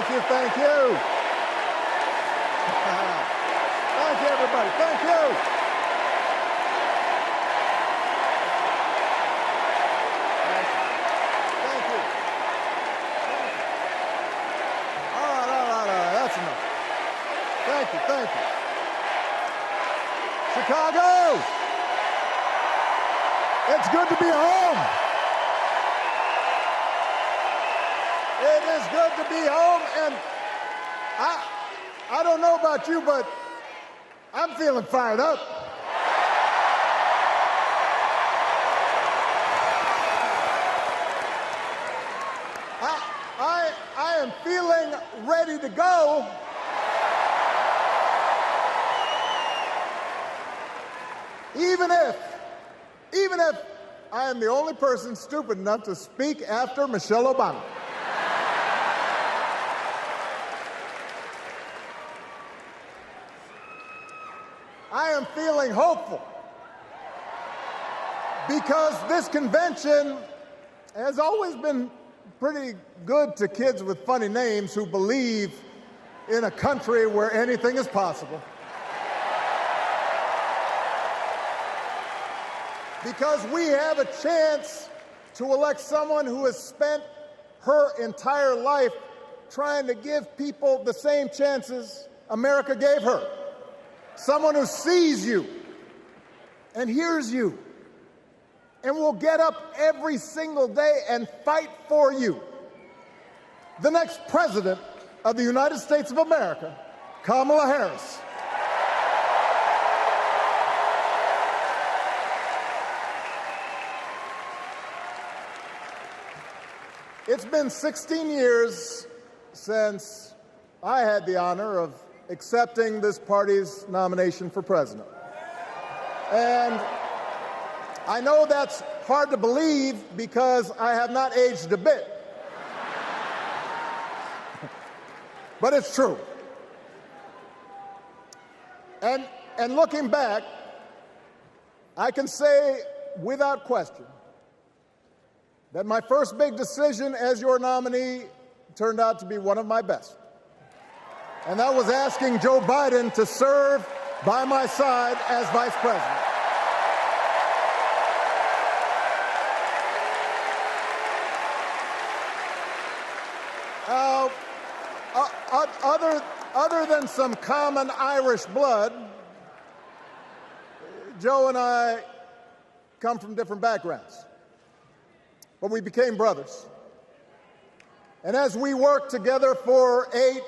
Thank you, thank you. Thank you, everybody. Thank you. Thank you. All right. That's enough. Thank you. Chicago, it's good to be home. It is good to be home, and I don't know about you, but I'm feeling fired up. I am feeling ready to go. Even if I am the only person stupid enough to speak after Michelle Obama. I am feeling hopeful because this convention has always been pretty good to kids with funny names who believe in a country where anything is possible. Because we have a chance to elect someone who has spent her entire life trying to give people the same chances America gave her. Someone who sees you and hears you and will get up every single day and fight for you. The next president of the United States of America, Kamala Harris. It's been 16 years since I had the honor of accepting this party's nomination for president. And I know that's hard to believe because I have not aged a bit. But it's true. And looking back, I can say without question that my first big decision as your nominee turned out to be one of my best. And that was asking Joe Biden to serve by my side as vice president. Other than some common Irish blood, Joe and I come from different backgrounds. But we became brothers. And as we worked together for 8,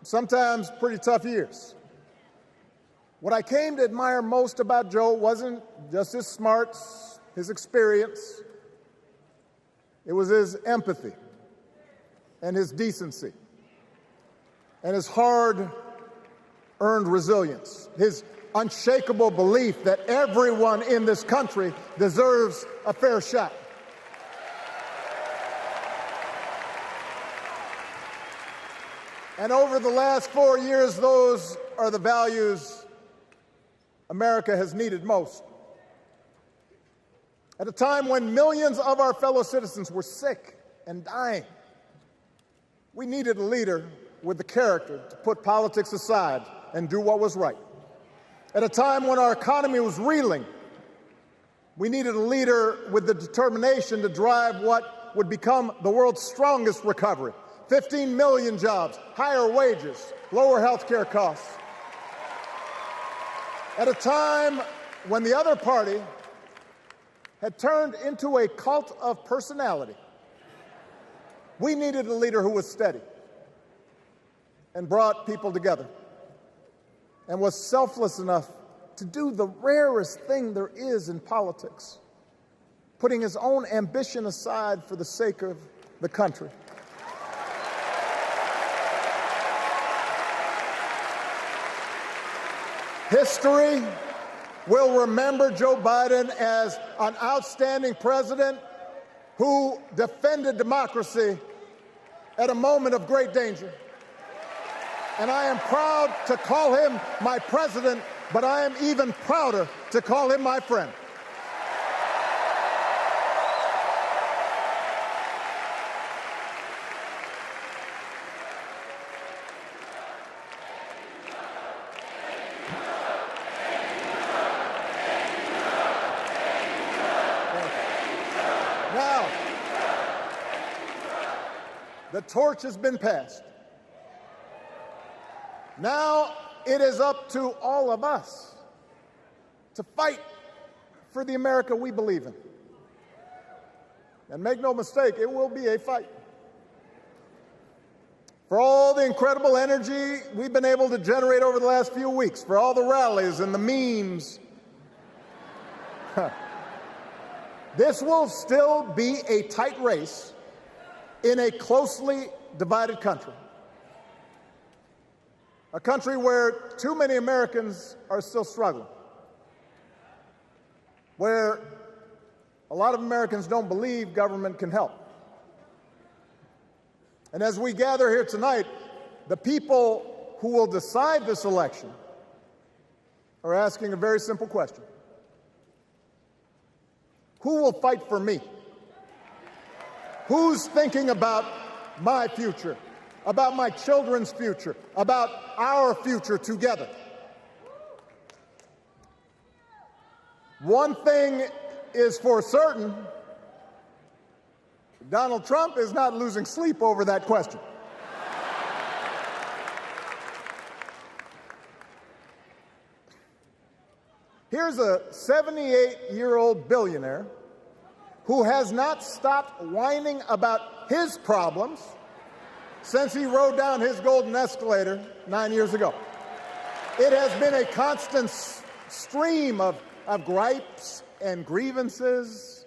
sometimes pretty tough years, what I came to admire most about Joe wasn't just his smarts, his experience. It was his empathy and his decency and his hard-earned resilience, his unshakable belief that everyone in this country deserves a fair shot. And over the last 4 years, those are the values America has needed most. At a time when millions of our fellow citizens were sick and dying, we needed a leader with the character to put politics aside and do what was right. At a time when our economy was reeling, we needed a leader with the determination to drive what would become the world's strongest recovery. 15 million jobs, higher wages, lower health care costs. At a time when the other party had turned into a cult of personality, we needed a leader who was steady and brought people together and was selfless enough to do the rarest thing there is in politics, putting his own ambition aside for the sake of the country. History will remember Joe Biden as an outstanding president who defended democracy at a moment of great danger. And I am proud to call him my president, but I am even prouder to call him my friend. The torch has been passed. Now it is up to all of us to fight for the America we believe in. And make no mistake, it will be a fight. For all the incredible energy we've been able to generate over the last few weeks, for all the rallies and the memes, this will still be a tight race in a closely divided country. A country where too many Americans are still struggling. Where a lot of Americans don't believe government can help. And as we gather here tonight, the people who will decide this election are asking a very simple question. Who will fight for me? Who's thinking about my future, about my children's future, about our future together? One thing is for certain, Donald Trump is not losing sleep over that question. Here's a 78-year-old billionaire who has not stopped whining about his problems since he rode down his golden escalator 9 years ago. It has been a constant stream of gripes and grievances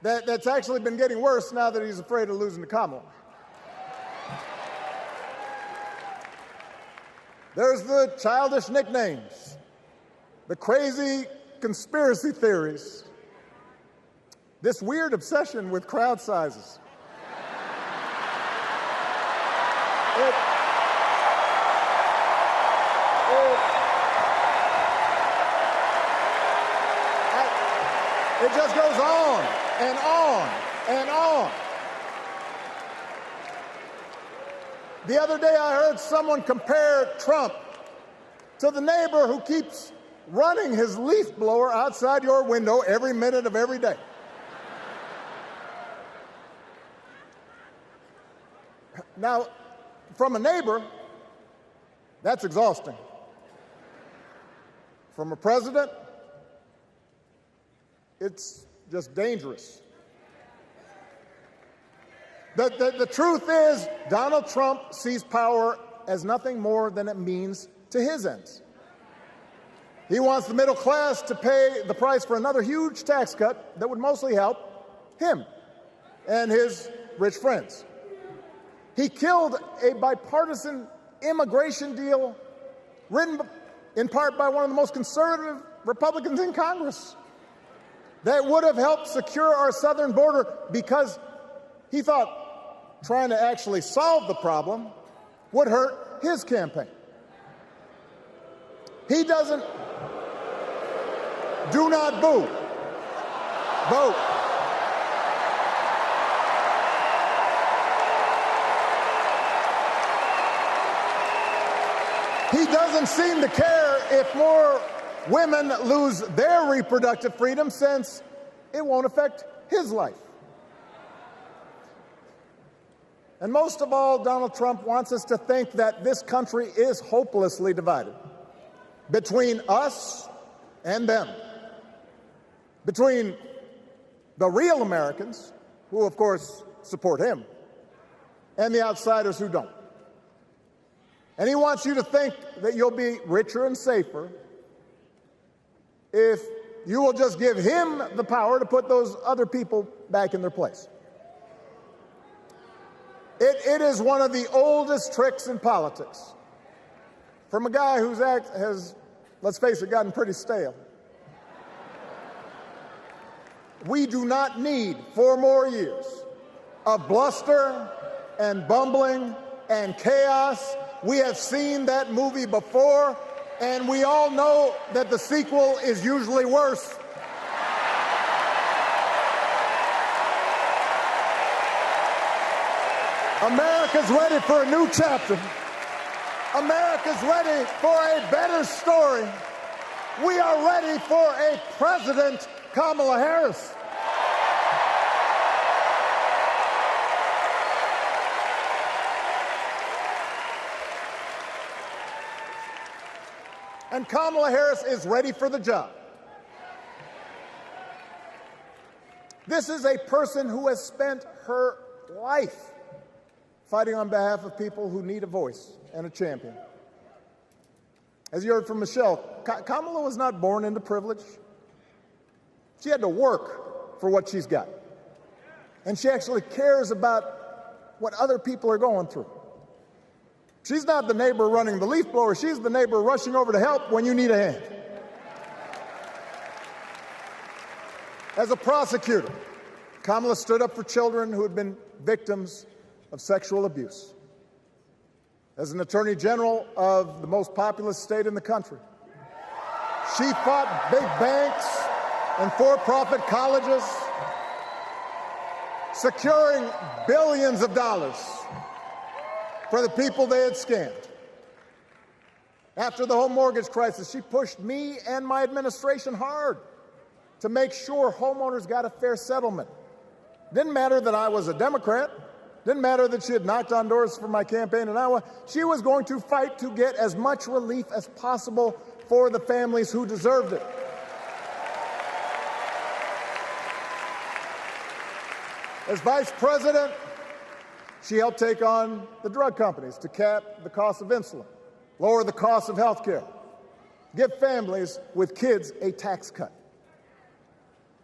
that's actually been getting worse now that he's afraid of losing to Kamala. There's the childish nicknames, the crazy conspiracy theories, this weird obsession with crowd sizes. It just goes on and on and on. The other day I heard someone compare Trump to the neighbor who keeps running his leaf blower outside your window every minute of every day. Now, from a neighbor, that's exhausting. From a president, it's just dangerous. The truth is, Donald Trump sees power as nothing more than it means to his ends. He wants the middle class to pay the price for another huge tax cut that would mostly help him and his rich friends. He killed a bipartisan immigration deal written in part by one of the most conservative Republicans in Congress that would have helped secure our southern border because he thought trying to actually solve the problem would hurt his campaign. He doesn't. Do not boo. Vote. He doesn't seem to care if more women lose their reproductive freedom since it won't affect his life. And most of all, Donald Trump wants us to think that this country is hopelessly divided between us and them, between the real Americans, who of course support him, and the outsiders who don't. And he wants you to think that you'll be richer and safer if you will just give him the power to put those other people back in their place. It is one of the oldest tricks in politics from a guy whose act has, let's face it, gotten pretty stale. We do not need 4 more years of bluster and bumbling and chaos. We have seen that movie before, and we all know that the sequel is usually worse. America's ready for a new chapter. America's ready for a better story. We are ready for a President Kamala Harris. And Kamala Harris is ready for the job. This is a person who has spent her life fighting on behalf of people who need a voice and a champion. As you heard from Michelle, Kamala was not born into privilege. She had to work for what she's got. And she actually cares about what other people are going through. She's not the neighbor running the leaf blower. She's the neighbor rushing over to help when you need a hand. As a prosecutor, Kamala stood up for children who had been victims of sexual abuse. As an attorney general of the most populous state in the country, she fought big banks and for-profit colleges, securing billions of dollars for the people they had scammed. After the home mortgage crisis, she pushed me and my administration hard to make sure homeowners got a fair settlement. Didn't matter that I was a Democrat. Didn't matter that she had knocked on doors for my campaign in Iowa. She was going to fight to get as much relief as possible for the families who deserved it. As vice president, she helped take on the drug companies to cap the cost of insulin, lower the cost of health care, give families with kids a tax cut.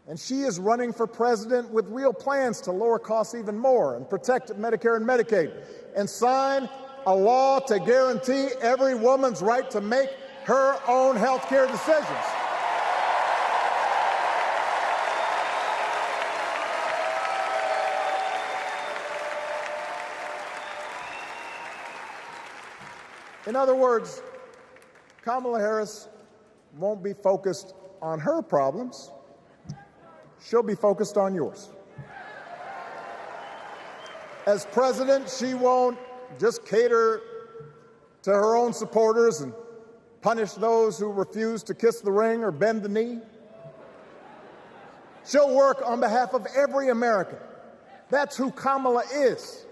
And she is running for president with real plans to lower costs even more and protect Medicare and Medicaid and sign a law to guarantee every woman's right to make her own health care decisions. In other words, Kamala Harris won't be focused on her problems. She'll be focused on yours. As president, she won't just cater to her own supporters and punish those who refuse to kiss the ring or bend the knee. She'll work on behalf of every American. That's who Kamala is.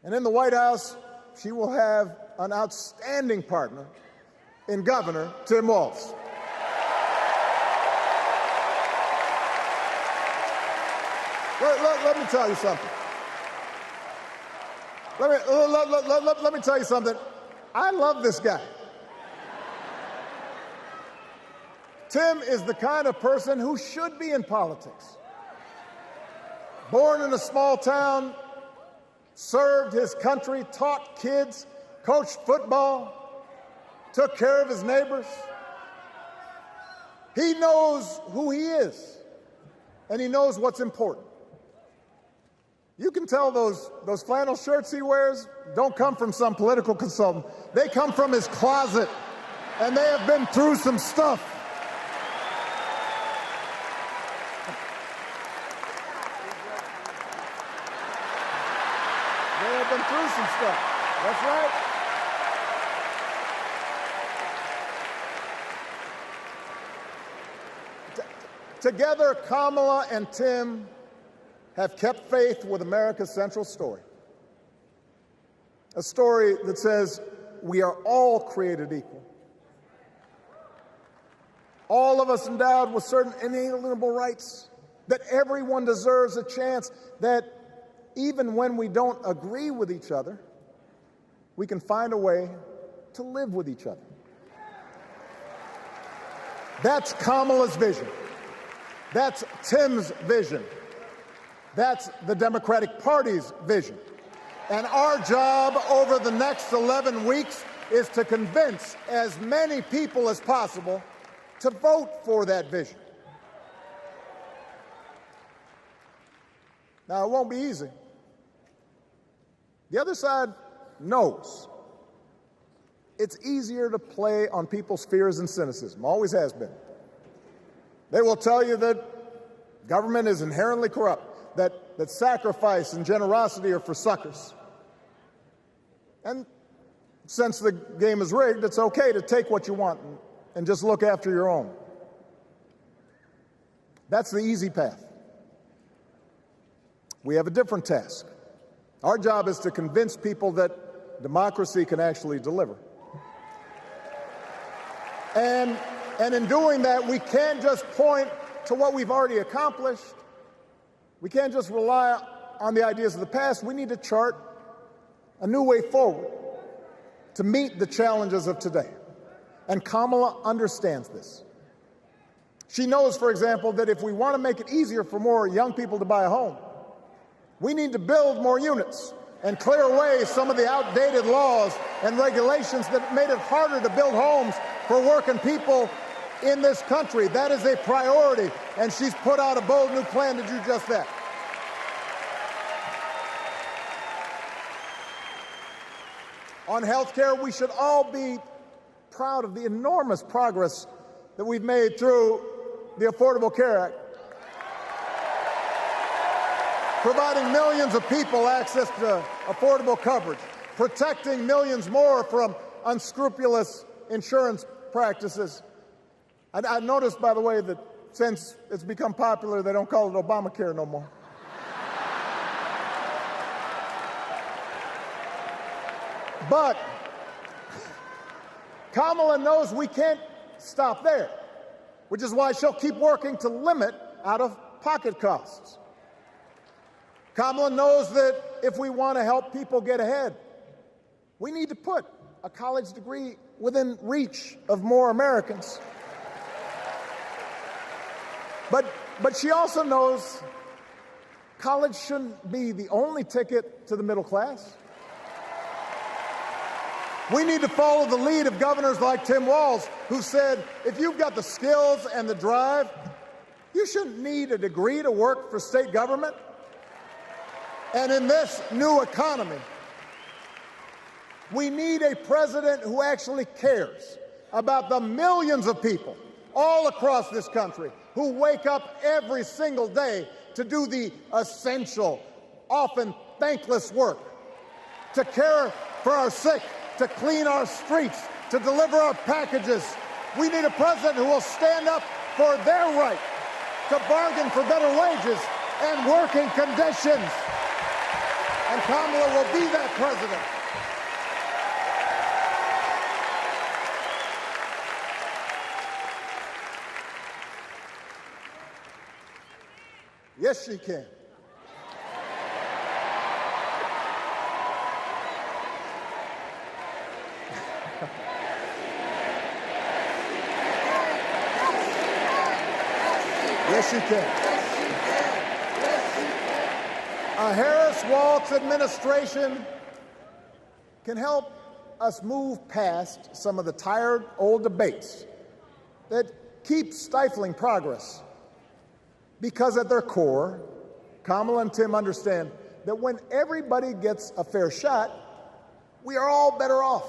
And in the White House, she will have an outstanding partner in Governor Tim Walz. Let me tell you something. Let me tell you something. I love this guy. Tim is the kind of person who should be in politics. Born in a small town, served his country, taught kids, coached football, took care of his neighbors. He knows who he is, and he knows what's important. You can tell those flannel shirts he wears don't come from some political consultant. They come from his closet, and they have been through some stuff. They have been through some stuff. That's right. Together, Kamala and Tim have kept faith with America's central story. A story that says we are all created equal. All of us endowed with certain inalienable rights, that everyone deserves a chance, that even when we don't agree with each other, we can find a way to live with each other. That's Kamala's vision. That's Tim's vision. That's the Democratic Party's vision. And our job over the next 11 weeks is to convince as many people as possible to vote for that vision. Now, it won't be easy. The other side knows it's easier to play on people's fears and cynicism, always has been. They will tell you that government is inherently corrupt, that sacrifice and generosity are for suckers. And since the game is rigged, it's okay to take what you want and just look after your own. That's the easy path. We have a different task. Our job is to convince people that democracy can actually deliver. And in doing that, we can't just point to what we've already accomplished. We can't just rely on the ideas of the past. We need to chart a new way forward to meet the challenges of today. And Kamala understands this. She knows, for example, that if we want to make it easier for more young people to buy a home, we need to build more units and clear away some of the outdated laws and regulations that made it harder to build homes for working people in this country. That is a priority, and she's put out a bold new plan to do just that. On health care, we should all be proud of the enormous progress that we've made through the Affordable Care Act, providing millions of people access to affordable coverage, protecting millions more from unscrupulous insurance practices. I noticed, by the way, that since it's become popular, they don't call it Obamacare no more. But Kamala knows we can't stop there, which is why she'll keep working to limit out-of-pocket costs. Kamala knows that if we want to help people get ahead, we need to put a college degree within reach of more Americans. But she also knows college shouldn't be the only ticket to the middle class. We need to follow the lead of governors like Tim Walz, who said, if you've got the skills and the drive, you shouldn't need a degree to work for state government. And in this new economy, we need a president who actually cares about the millions of people all across this country who wake up every single day to do the essential, often thankless work, to care for our sick, to clean our streets, to deliver our packages. We need a president who will stand up for their right to bargain for better wages and working conditions. And Kamala will be that president. Yes, she can. Yes, she can. A Harris-Walz administration can help us move past some of the tired old debates that keep stifling progress. Because at their core, Kamala and Tim understand that when everybody gets a fair shot, we are all better off.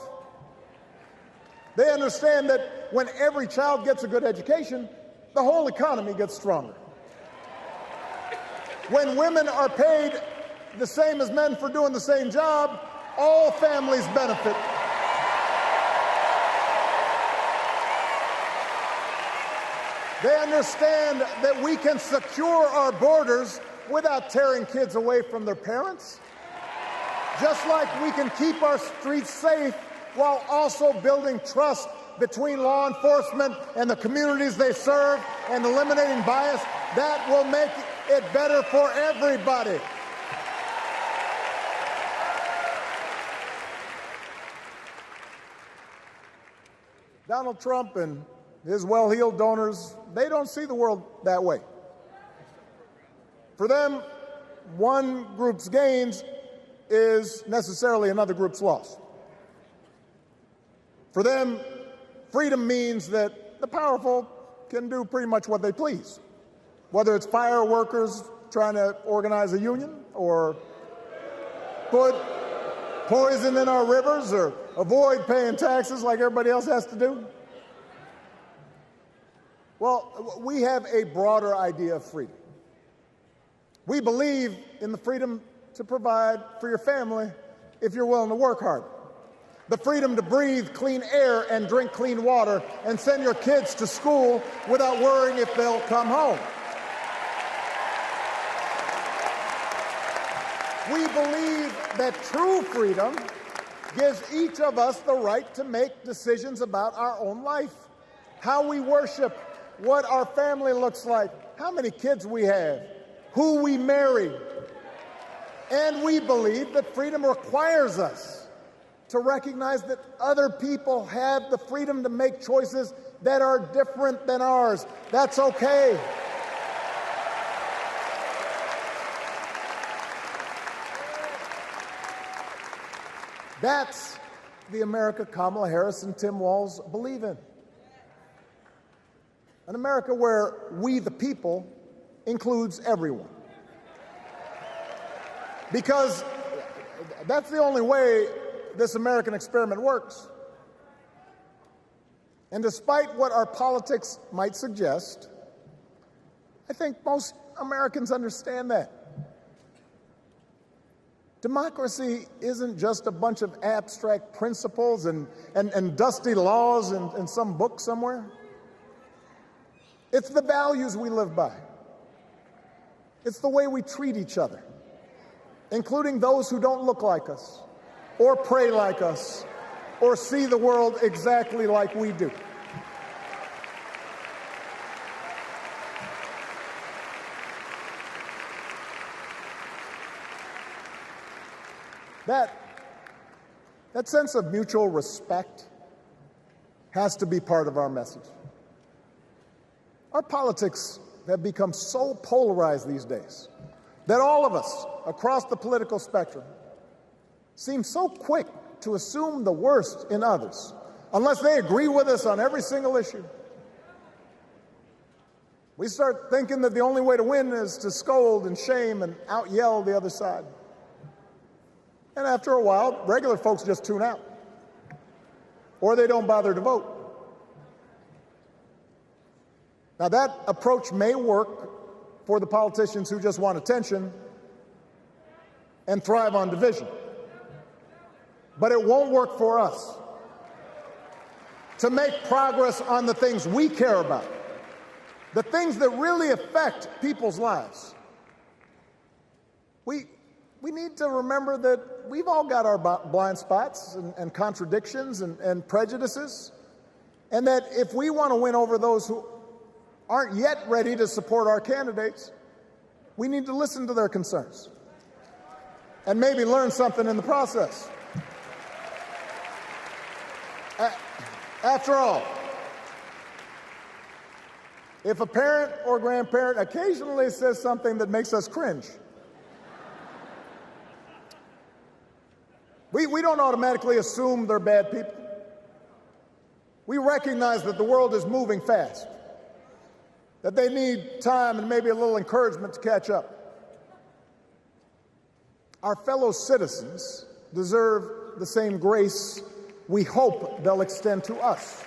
They understand that when every child gets a good education, the whole economy gets stronger. When women are paid the same as men for doing the same job, all families benefit. They understand that we can secure our borders without tearing kids away from their parents, just like we can keep our streets safe while also building trust between law enforcement and the communities they serve and eliminating bias. That will make it better for everybody. Donald Trump and his well-heeled donors, they don't see the world that way. For them, one group's gains is necessarily another group's loss. For them, freedom means that the powerful can do pretty much what they please, whether it's fire workers trying to organize a union or put poison in our rivers or avoid paying taxes like everybody else has to do. Well, we have a broader idea of freedom. We believe in the freedom to provide for your family if you're willing to work hard. The freedom to breathe clean air and drink clean water and send your kids to school without worrying if they'll come home. We believe that true freedom gives each of us the right to make decisions about our own life how we worship, what our family looks like, how many kids we have, who we marry. And we believe that freedom requires us to recognize that other people have the freedom to make choices that are different than ours. That's okay. That's the America Kamala Harris and Tim Walz believe in. An America where we, the people, includes everyone. Because that's the only way this American experiment works. And despite what our politics might suggest, I think most Americans understand that. Democracy isn't just a bunch of abstract principles and dusty laws in some book somewhere. It's the values we live by. It's the way we treat each other, including those who don't look like us, or pray like us, or see the world exactly like we do. That sense of mutual respect has to be part of our message. Our politics have become so polarized these days that all of us across the political spectrum seem so quick to assume the worst in others, unless they agree with us on every single issue. We start thinking that the only way to win is to scold and shame and out-yell the other side. And after a while, regular folks just tune out, or they don't bother to vote. Now, that approach may work for the politicians who just want attention and thrive on division, but it won't work for us. To make progress on the things we care about, the things that really affect people's lives, we need to remember that we've all got our blind spots and contradictions and prejudices, and that if we want to win over those who aren't yet ready to support our candidates, we need to listen to their concerns and maybe learn something in the process. After all, if a parent or grandparent occasionally says something that makes us cringe, we don't automatically assume they're bad people. We recognize that the world is moving fast, that they need time and maybe a little encouragement to catch up. Our fellow citizens deserve the same grace we hope they'll extend to us.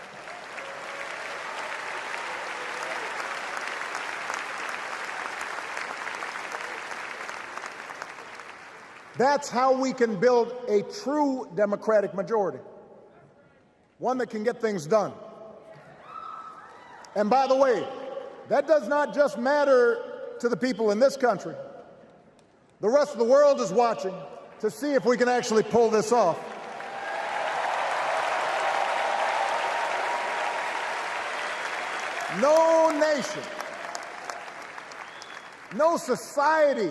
That's how we can build a true democratic majority, one that can get things done. And by the way, that does not just matter to the people in this country. The rest of the world is watching to see if we can actually pull this off. No nation, no society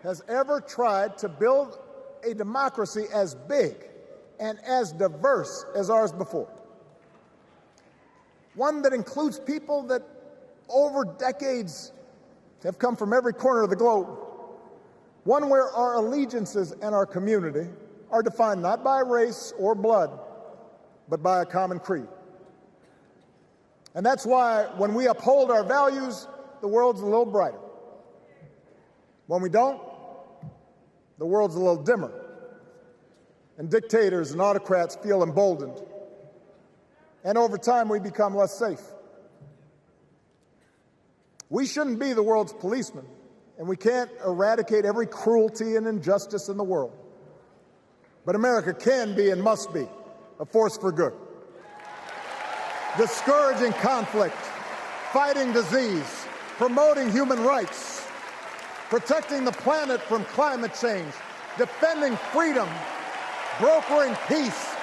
has ever tried to build a democracy as big and as diverse as ours before. One that includes people that over decades have come from every corner of the globe. One where our allegiances and our community are defined not by race or blood, but by a common creed. And that's why when we uphold our values, the world's a little brighter. When we don't, the world's a little dimmer, and dictators and autocrats feel emboldened. And over time, we become less safe. We shouldn't be the world's policemen, and we can't eradicate every cruelty and injustice in the world. But America can be and must be a force for good, discouraging conflict, fighting disease, promoting human rights, protecting the planet from climate change, defending freedom, brokering peace.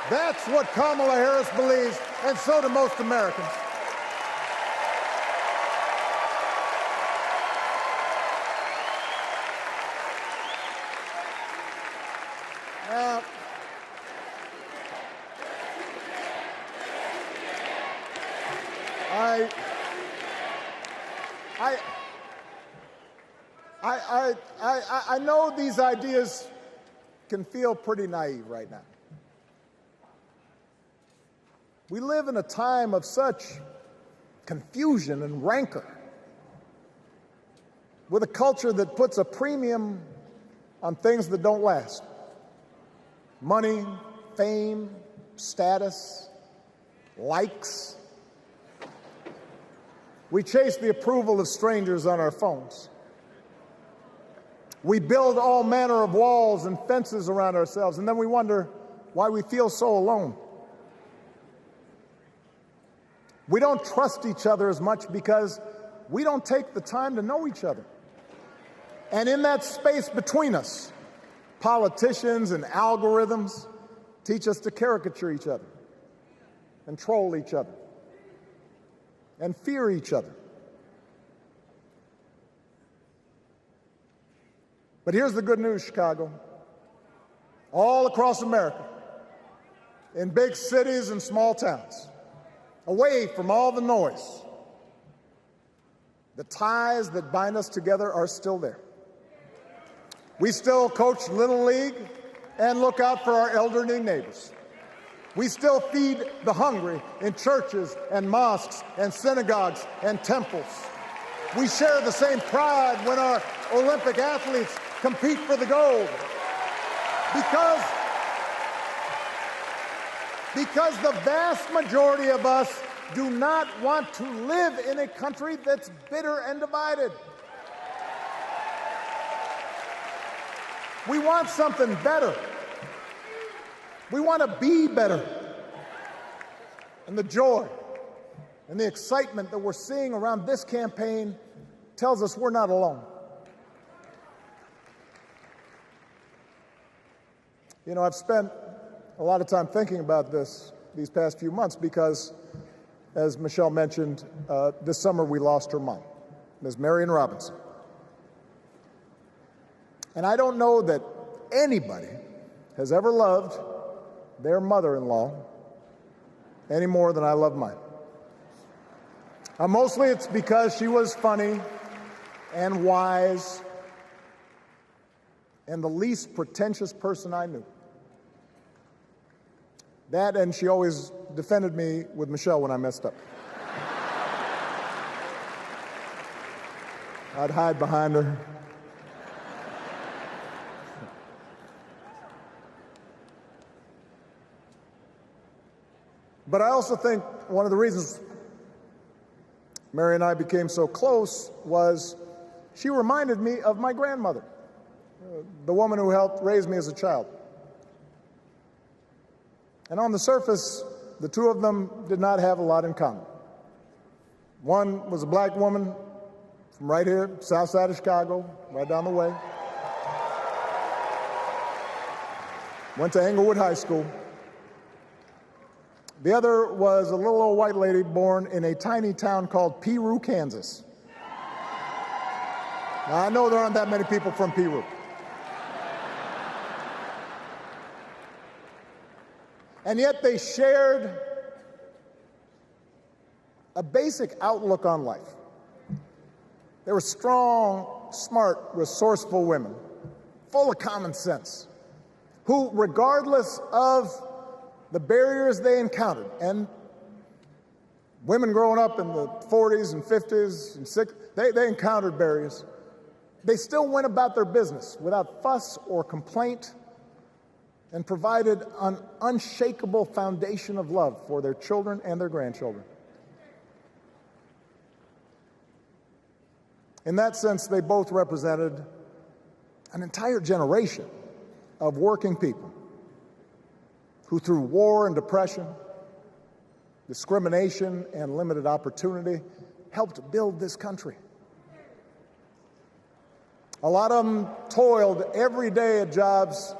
That's what Kamala Harris believes, and so do most Americans. I know these ideas can feel pretty naive right now. We live in a time of such confusion and rancor, with a culture that puts a premium on things that don't last. Money, fame, status, likes. We chase the approval of strangers on our phones. We build all manner of walls and fences around ourselves, and then we wonder why we feel so alone. We don't trust each other as much because we don't take the time to know each other. And in that space between us, politicians and algorithms teach us to caricature each other and troll each other and fear each other. But here's the good news, Chicago. All across America, in big cities and small towns, away from all the noise, the ties that bind us together are still there. We still coach Little League and look out for our elderly neighbors. We still feed the hungry in churches and mosques and synagogues and temples. We share the same pride when our Olympic athletes compete for the gold. Because the vast majority of us do not want to live in a country that's bitter and divided. We want something better. We want to be better. And the joy and the excitement that we're seeing around this campaign tells us we're not alone. You know, I've spent a lot of time thinking about these past few months because, as Michelle mentioned, this summer we lost her mom, Ms. Marion Robinson. And I don't know that anybody has ever loved their mother-in-law any more than I love mine. Mostly it's because she was funny and wise and the least pretentious person I knew. That, and she always defended me with Michelle when I messed up. I'd hide behind her. But I also think one of the reasons Mary and I became so close was she reminded me of my grandmother, the woman who helped raise me as a child. And on the surface, the two of them did not have a lot in common. One was a black woman from right here, south side of Chicago, right down the way. Went to Englewood High School. The other was a little old white lady born in a tiny town called Peru, Kansas. Now, I know there aren't that many people from Peru. And yet they shared a basic outlook on life. They were strong, smart, resourceful women, full of common sense, who, regardless of the barriers they encountered, and women growing up in the 40s and 50s and 60s, they encountered barriers. They still went about their business without fuss or complaint and provided an unshakable foundation of love for their children and their grandchildren. In that sense, they both represented an entire generation of working people who, through war and depression, discrimination and limited opportunity, helped build this country. A lot of them toiled every day at jobs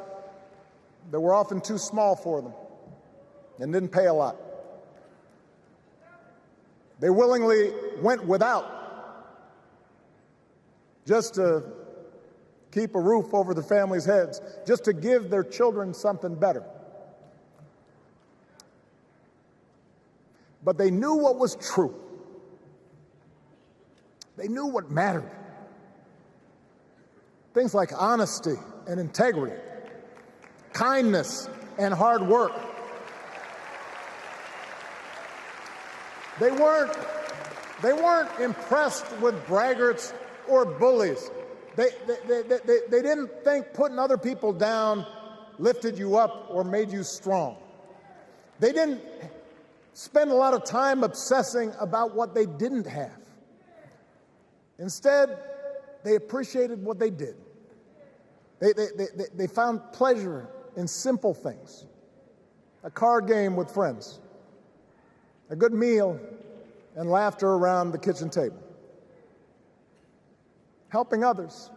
that were often too small for them and didn't pay a lot. They willingly went without just to keep a roof over the family's heads, just to give their children something better. But they knew what was true. They knew what mattered. Things like honesty and integrity, kindness and hard work. They weren't impressed with braggarts or bullies. They didn't think putting other people down lifted you up or made you strong. They didn't spend a lot of time obsessing about what they didn't have. Instead, they appreciated what they did. They found pleasure in simple things. A card game with friends, a good meal, and laughter around the kitchen table. Helping others.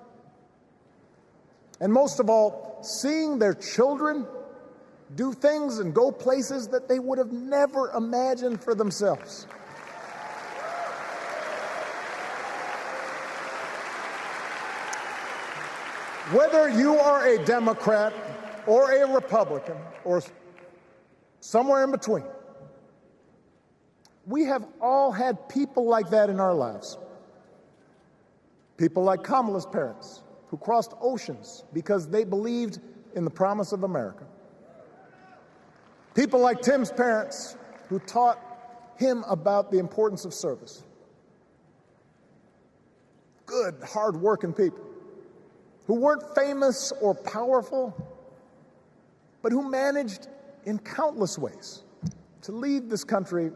And most of all, seeing their children do things and go places that they would have never imagined for themselves. Whether you are a Democrat or a Republican or somewhere in between, we have all had people like that in our lives. People like Kamala's parents, who crossed oceans because they believed in the promise of America. People like Tim's parents, who taught him about the importance of service. Good, hard-working people who weren't famous or powerful, but who managed in countless ways to leave this country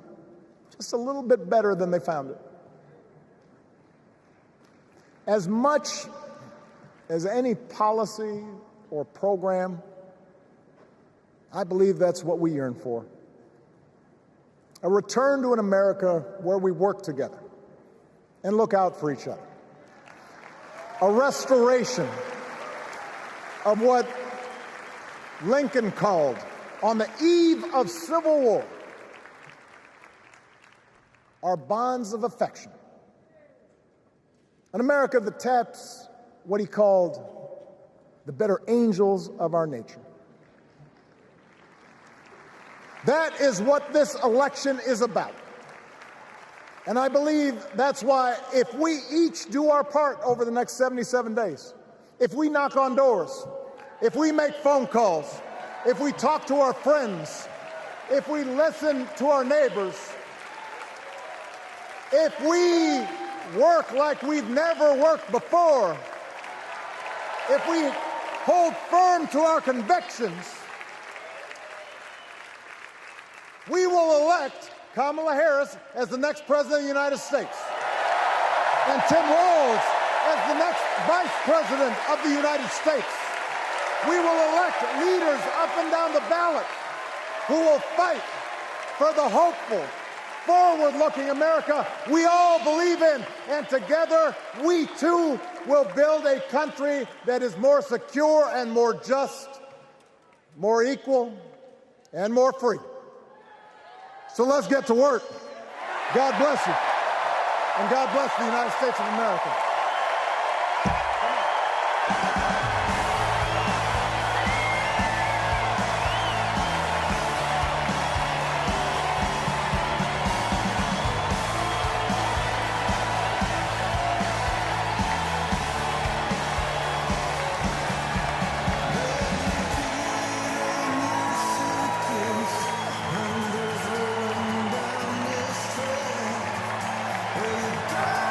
just a little bit better than they found it. As much as any policy or program, I believe that's what we yearn for. A return to an America where we work together and look out for each other. A restoration of what Lincoln called, on the eve of Civil War, our bonds of affection. An America that taps what he called the better angels of our nature. That is what this election is about. And I believe that's why, if we each do our part over the next 77 days, if we knock on doors, if we make phone calls, if we talk to our friends, if we listen to our neighbors, if we work like we've never worked before, if we hold firm to our convictions, we will elect Kamala Harris as the next President of the United States, and Tim Walz as the next Vice President of the United States. We will elect leaders up and down the ballot who will fight for the hopeful, forward-looking America we all believe in, and together we too will build a country that is more secure and more just, more equal, and more free. So let's get to work. God bless you, and God bless the United States of America. Go!